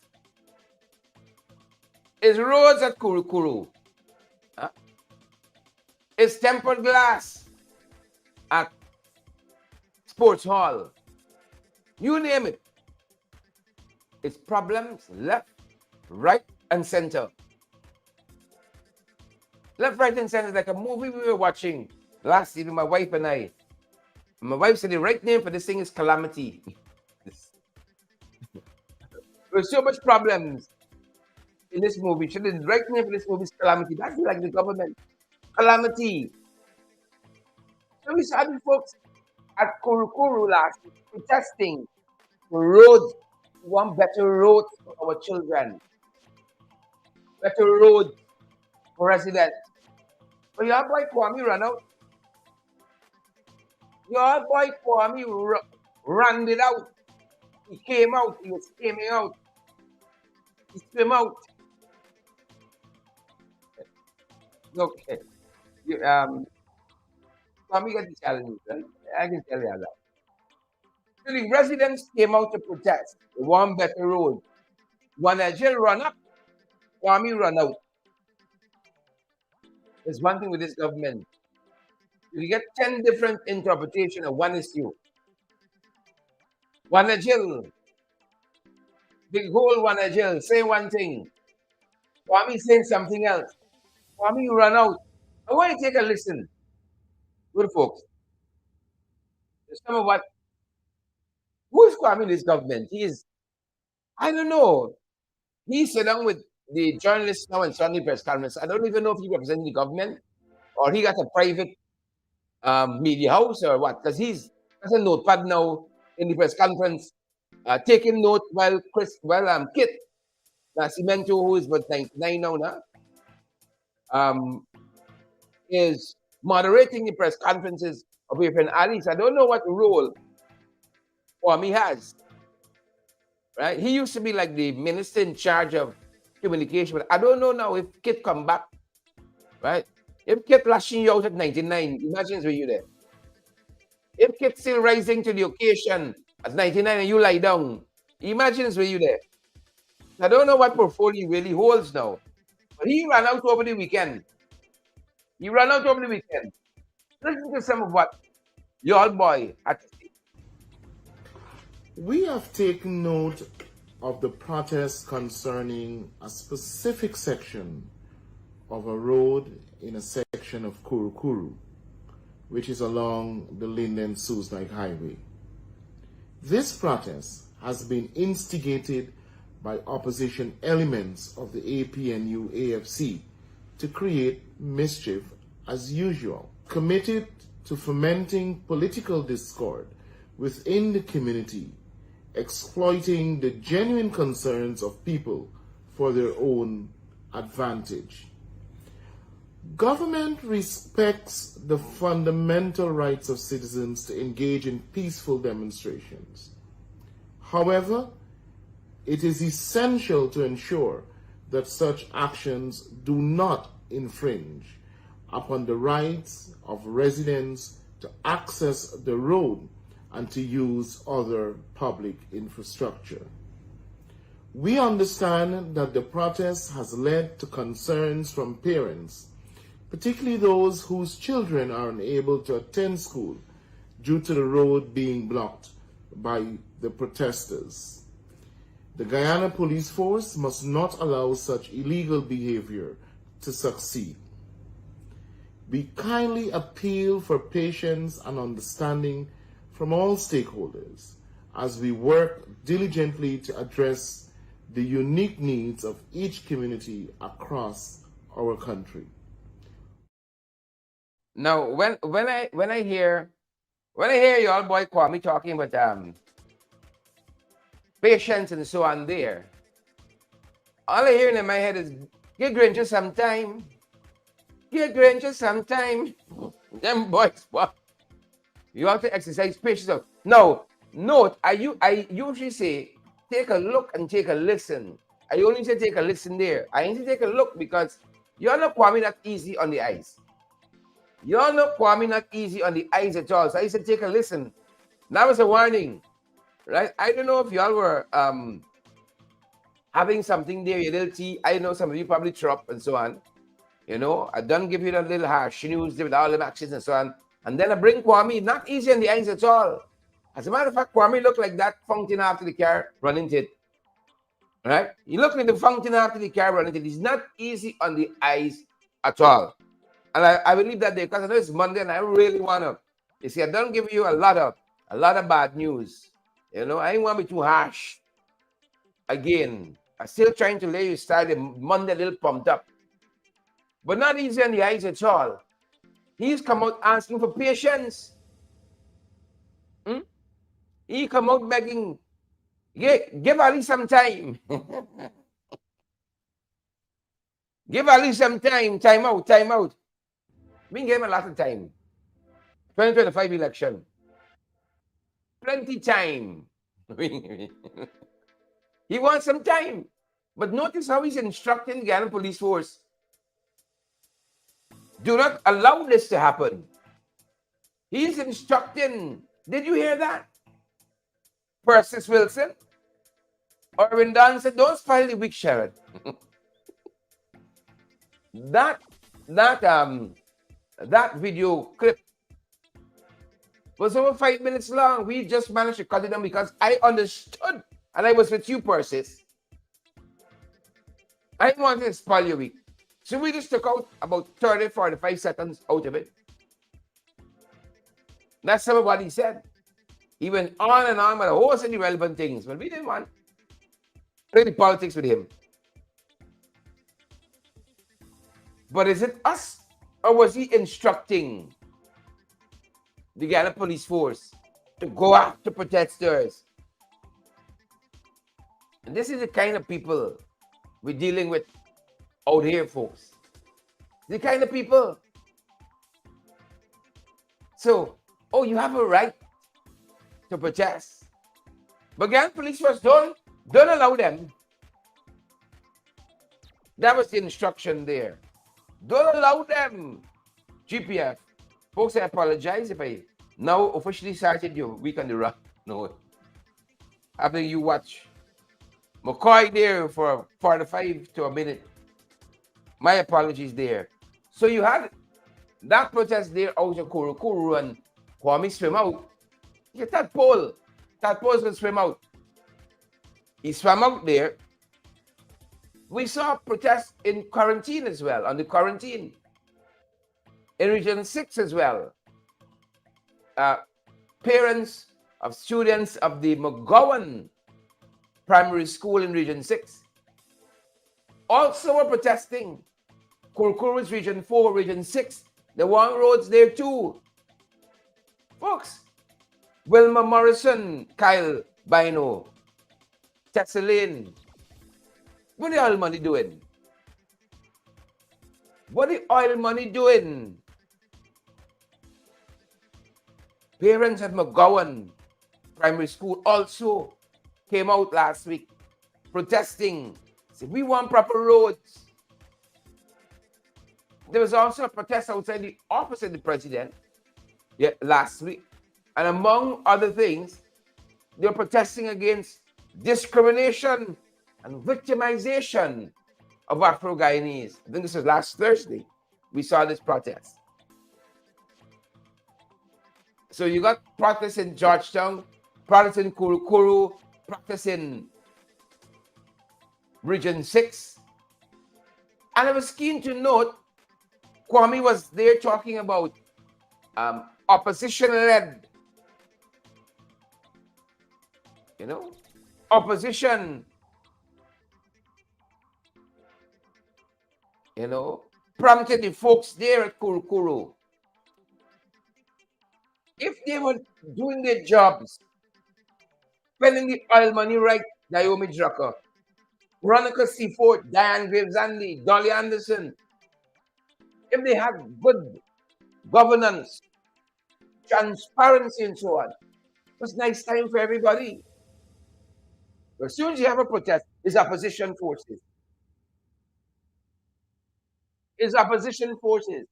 Is roads at Kuru. Is tempered glass at Sports Hall. You name it. It's problems left, right, and center. Left, right, and center is like a movie we were watching last evening, my wife and I. My wife said the right name for this thing is Calamity. There's so much problems in this movie. So the right name for this movie is Calamity. That's like the government. Calamity. So we saw the folks at Kuru last week protesting for roads. We want better roads for our children. Better roads for residents. But your boy Kwame ran out. Your boy Kwame ran it out. He came out. He was screaming out. He came out. Okay. Kwame got the challenge, right? I can tell you that. So the residents came out to protest. They want better road. When a jail run up, Kwame run out. There's one thing with this government. You get 10 different interpretations of one issue. One a jail. Big whole one a jail. Say one thing. Kwame saying something else. Kwame run out. I want you to take a listen. Good folks. There's some of what. Who is Kwame in this government? He is, I don't know. He sat down with the journalists now in Sunday press conference. I don't even know if he represents the government or he got a private media house or what. Because he's has a notepad now in the press conference, taking note while Kit Nascimento, who is about 99 now, is moderating the press conferences of your friend Ali. So I don't know what role Kwame has. Right? He used to be like the minister in charge of communication, but I don't know now if Kit come back. Right? If Kit lashing you out at 99, imagine where you there. If Kit still rising to the occasion at 99 and you lie down, imagine where you there. I don't know what portfolio he really holds now, but he ran out over the weekend. Listen to some of what your boy had to say. We have taken note of the protests concerning a specific section of a road in a section of Kuru. which is along the Linden-Susnike Highway. This protest has been instigated by opposition elements of the APNU-AFC to create mischief as usual, committed to fomenting political discord within the community, exploiting the genuine concerns of people for their own advantage. Government respects the fundamental rights of citizens to engage in peaceful demonstrations. However, it is essential to ensure that such actions do not infringe upon the rights of residents to access the road and to use other public infrastructure. We understand that the protest has led to concerns from parents, particularly those whose children are unable to attend school due to the road being blocked by the protesters. The Guyana Police Force must not allow such illegal behavior to succeed. We kindly appeal for patience and understanding from all stakeholders as we work diligently to address the unique needs of each community across our country. Now, when I hear y'all boy Kwame talking about patience and so on there, all I hear in my head is give Granger some time. Give Granger some time. Them boys, what? You have to exercise patience. Now, note, I usually say take a look and take a listen. I only say take a listen there. I ain't say take a look because you're not Kwame not easy on the eyes. You're not Kwame not easy on the eyes at all. So I said take a listen. That was a warning. Right? I don't know if y'all were having something there, your little tea. I know some of you probably threw up and so on. You know, I done give you that little harsh news with all the actions and so on. And then I bring Kwame, not easy on the eyes at all. As a matter of fact, Kwame looked like that fountain after the car running it. Right? He looked like the fountain after the car running it. He's not easy on the eyes at all. And I will leave that there because I know it's Monday and I really want to. You see, I don't give you a lot of bad news. You know, I ain't want to be too harsh. Again, I'm still trying to let you start the Monday a little pumped up. But not easy on the eyes at all. He's come out asking for patience. He come out begging, give Ali some time. Give Ali some time. Time out. We gave him a lot of time. 2025 election. Plenty time. He wants some time. But notice how he's instructing the Guyana Police Force. Do not allow this to happen. He's instructing. Did you hear that? Persis Wilson? Irwin Dunn said, don't spoil the week, Sharon. That video clip was over 5 minutes long. We just managed to cut it down because I understood, and I was with you, Persis. I wanted to spoil your week. So we just took out about 30, 45 seconds out of it. That's some of what he said. He went on and on with a whole set of relevant things, but we didn't want to play the politics with him. But is it us, or was he instructing the Guyana Police Force to go after protesters? And this is the kind of people we're dealing with out here, folks. The kind of people. So, you have a right to protest. But Guyana Police Force, don't allow them. That was the instruction there. Don't allow them. GPF. Folks, I apologize if I now officially started your week on the run. No. After you watch McCoy there for 45 to a minute. My apologies there. So you had that protest there out of Kuru and Kwame swim out. Get that pole. That pole's going to swim out. He swam out there. We saw protests in quarantine as well, on the quarantine. In Region 6 as well. parents of students of the McGowan Primary School in Region 6 also were protesting. Kurkuru is Region 4, Region 6. They want roads there too. Folks, Wilma Morrison, Kyle Bino, Tessalin, what the oil money doing? What the oil money doing? Parents at McGowan Primary School also came out last week protesting. Said, we want proper roads. There was also a protest outside the office of the president last week. And among other things, they were protesting against discrimination and victimization of Afro-Guyanese. I think this was last Thursday. We saw this protest. So you got protests in Georgetown, protests in Kurukuru, protests in Region 6. And I was keen to note, Kwame was there talking about opposition-led, opposition, prompted the folks there at Kurukuru. If they were doing their jobs, spending the oil money right, Naomi Drucker, Veronica Seaford, Diane Graves-Andy, Dolly Anderson, if they had good governance, transparency, and so on, it was nice time for everybody. But as soon as you have a protest, it's opposition forces. It's opposition forces.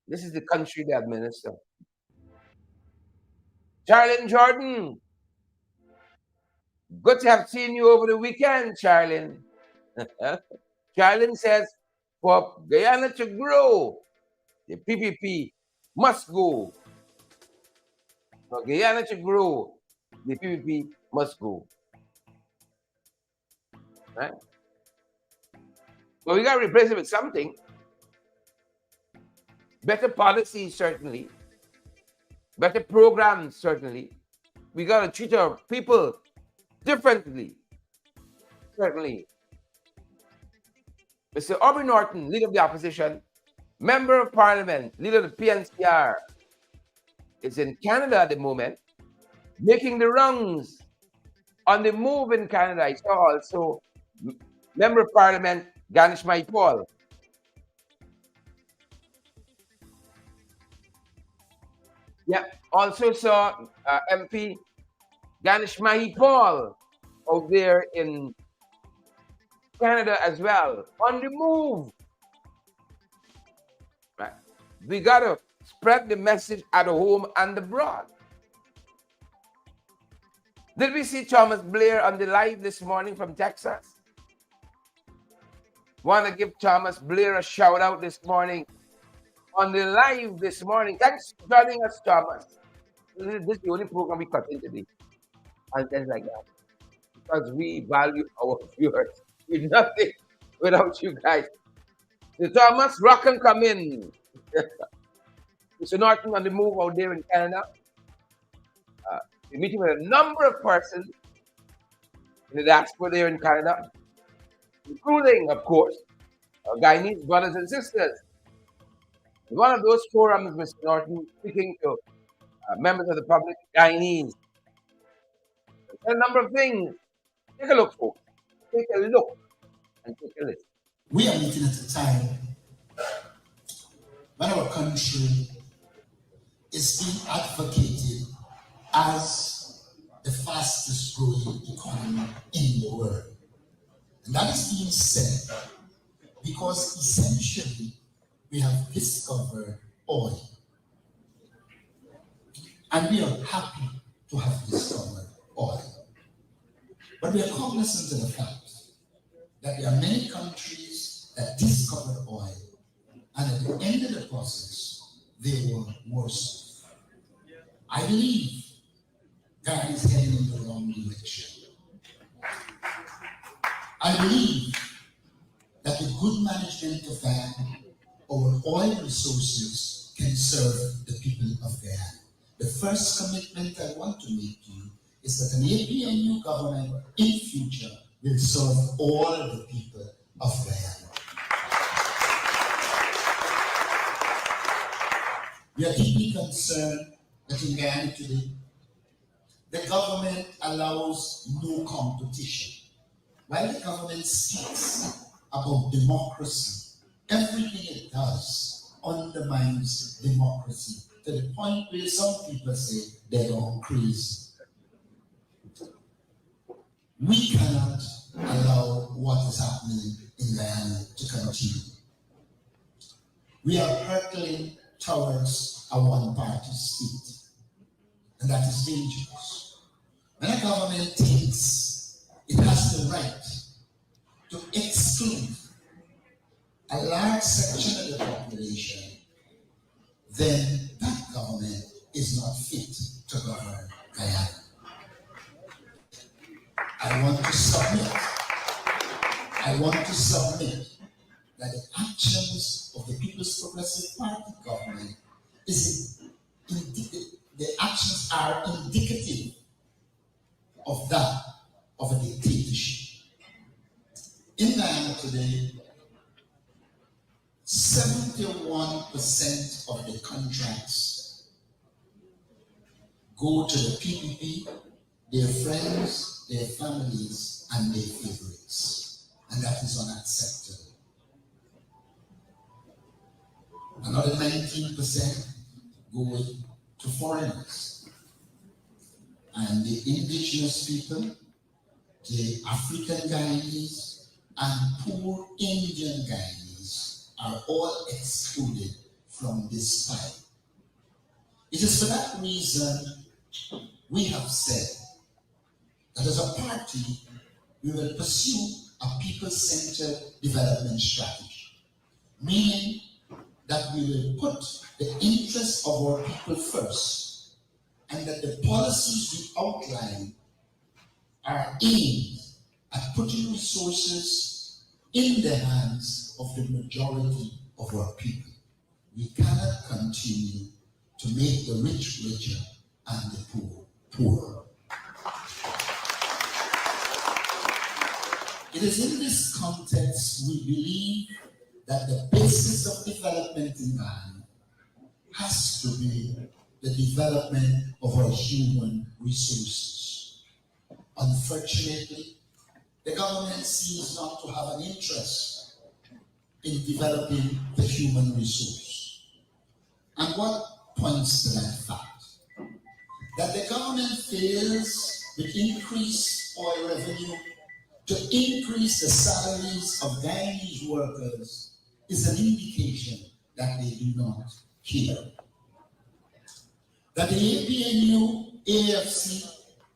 This is the country they administer. Charlene Jordan, good to have seen you over the weekend, Charlene. Charlene says, for Guyana to grow, the PPP must go. For Guyana to grow, the PPP must go. Right? But we got to replace it with something. Better policies, certainly. Better programs, certainly. We got to treat our people differently. Certainly. Mr. Aubrey Norton, leader of the opposition, member of parliament, leader of the PNCR, is in Canada at the moment, making the rounds on the move in Canada. I saw also member of parliament, Ganesh Maipal. Yeah, also saw MP Ganesh Mahipal out there in Canada as well, on the move. Right. We got to spread the message at home and abroad. Did we see Thomas Blair on the live this morning from Texas? Want to give Thomas Blair a shout out this morning on the live this morning. Thanks for joining us, Thomas. This is the only program we cut in today. And things like that. Because we value our viewers. We're nothing without you guys. So Thomas, rock and come in. Mr. Norton on the move out there in Canada. We're meeting with a number of persons in the diaspora there in Canada, including, of course, our Guyanese brothers and sisters. In one of those forums, Mr. Norton speaking to members of the public, Guyanese. A number of things. Take a look, folks. Take a look and take a listen. We are meeting at a time when our country is being advocated as the fastest growing economy in the world. And that is being said because essentially we have discovered oil. And we are happy to have discovered oil. But we are cognizant of the fact that there are many countries that discovered oil, and at the end of the process, they were worse. I believe God is heading in the wrong direction. I believe that the good management of our oil resources can serve the people of Guyana. The first commitment I want to make to you is that an APNU government in future will serve all the people of Guyana. We are deeply concerned that in Guyana today, the government allows no competition. While the government speaks about democracy, everything it does undermines democracy to the point where some people say they're gone crazy. We cannot allow what is happening in Guyana to continue. We are hurtling towards a one-party state, and that is dangerous. When a government thinks it has the right to exclude a large section of the population, then that government is not fit to govern Guyana. I want to submit that the actions of the People's Progressive Party government the actions are indicative of that of a dictatorship. In Guyana today, 71% of the contracts go to the PPP, their friends, their families, and their favorites. And that is unacceptable. Another 19% go to foreigners. And the indigenous people, the African Guyanese, and poor Indian Guyanese are all excluded from this pie. It is for that reason we have said that as a party, we will pursue a people-centered development strategy, meaning that we will put the interests of our people first, and that the policies we outline are aimed at putting resources in the hands of the majority of our people. We cannot continue to make the rich richer and the poor poorer. It is in this context we believe that the basis of development in Ghana has to be the development of our human resources. Unfortunately, the government seems not to have an interest in developing the human resource. And what points to that fact? That the government fails with increased oil revenue to increase the salaries of Guyanese workers is an indication that they do not care. That the APNU AFC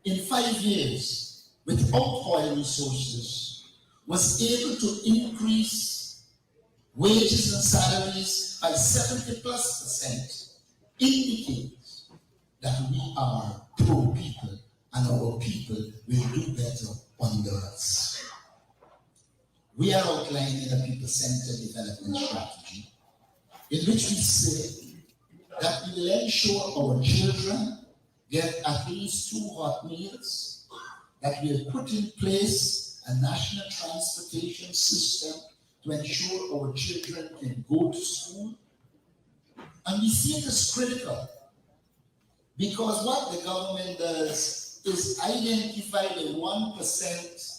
in 5 years without oil resources was able to increase wages and salaries by 70+% indicates that we are pro-people and our people will do better under us. We are outlining a people-centered development strategy in which we say that we will ensure our children get at least 2 hot meals, that we have put in place a national transportation system to ensure our children can go to school. And we see it as critical because what the government does is identify the 1%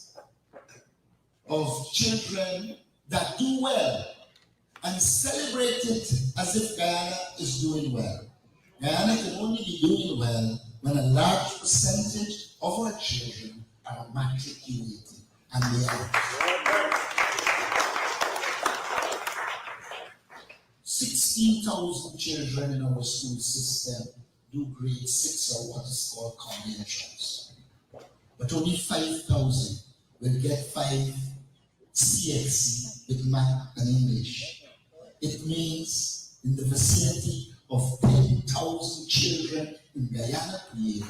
of children that do well and celebrate it as if Guyana is doing well. Guyana can only be doing well when a large percentage of our children are matriculating, and they are. 16,000 children in our school system do grade 6 or what is called common entrance. But only 5,000 will get 5 CXC with math and English. It means in the vicinity of 10,000 children in Guyana per year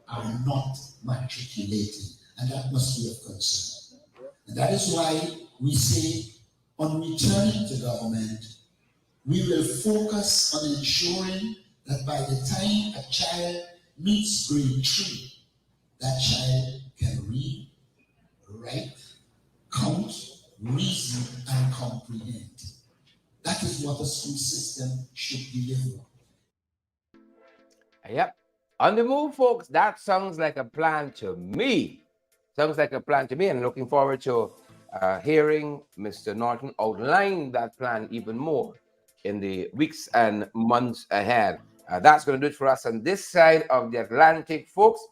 are not matriculating, and that must be of concern. And that is why we say, on returning to government, we will focus on ensuring that by the time a child meets grade 3, that child can read, write, count, reason, and comprehend. That is what a school system should deliver. Yep. On the move, folks, that sounds like a plan to me. Sounds like a plan to me, and looking forward to hearing Mr. Norton outline that plan even more in the weeks and months ahead. That's going to do it for us on this side of the Atlantic, folks.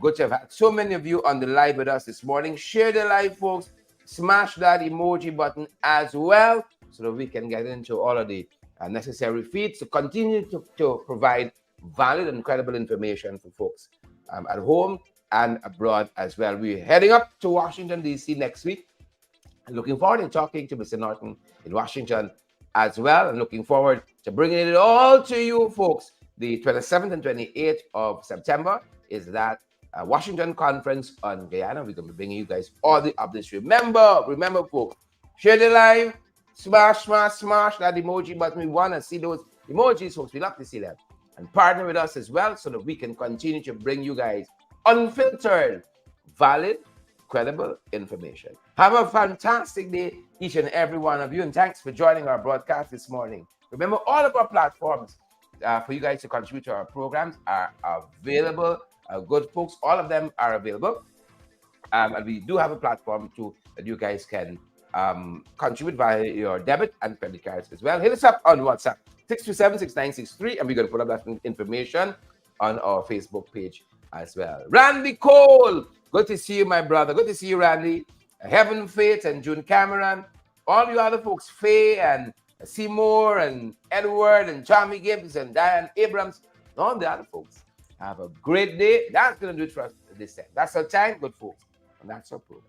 Good to have had so many of you on the live with us this morning. Share the live, folks. Smash that emoji button as well so that we can get into all of the necessary feeds to continue to provide valid and credible information for folks at home and abroad as well. We're heading up to Washington, D.C. next week. And looking forward to talking to Mr. Norton in Washington as well. And looking forward to bringing it all to you, folks. The 27th and 28th of September is that Washington conference on Guyana. We're going to be bringing you guys all the updates. Remember, folks, share the live, smash that emoji button. We want to see those emojis, folks. We love to see them. And partner with us as well so that we can continue to bring you guys unfiltered, valid, credible information. Have a fantastic day, each and every one of you. And thanks for joining our broadcast this morning. Remember, all of our platforms for you guys to contribute to our programs are available. Good folks, all of them are available. And we do have a platform too that you guys can contribute via your debit and credit cards as well. Hit us up on WhatsApp, 627-6963, and we're going to put up that information on our Facebook page as well. Randy Cole, good to see you, my brother. Good to see you, Randy. Heaven Faith and June Cameron, all you other folks, Faye and Seymour and Edward and Tommy Gibbs and Diane Abrams, and all the other folks. Have a great day. That's going to do it for us this time. That's our time, good folks. And that's our program.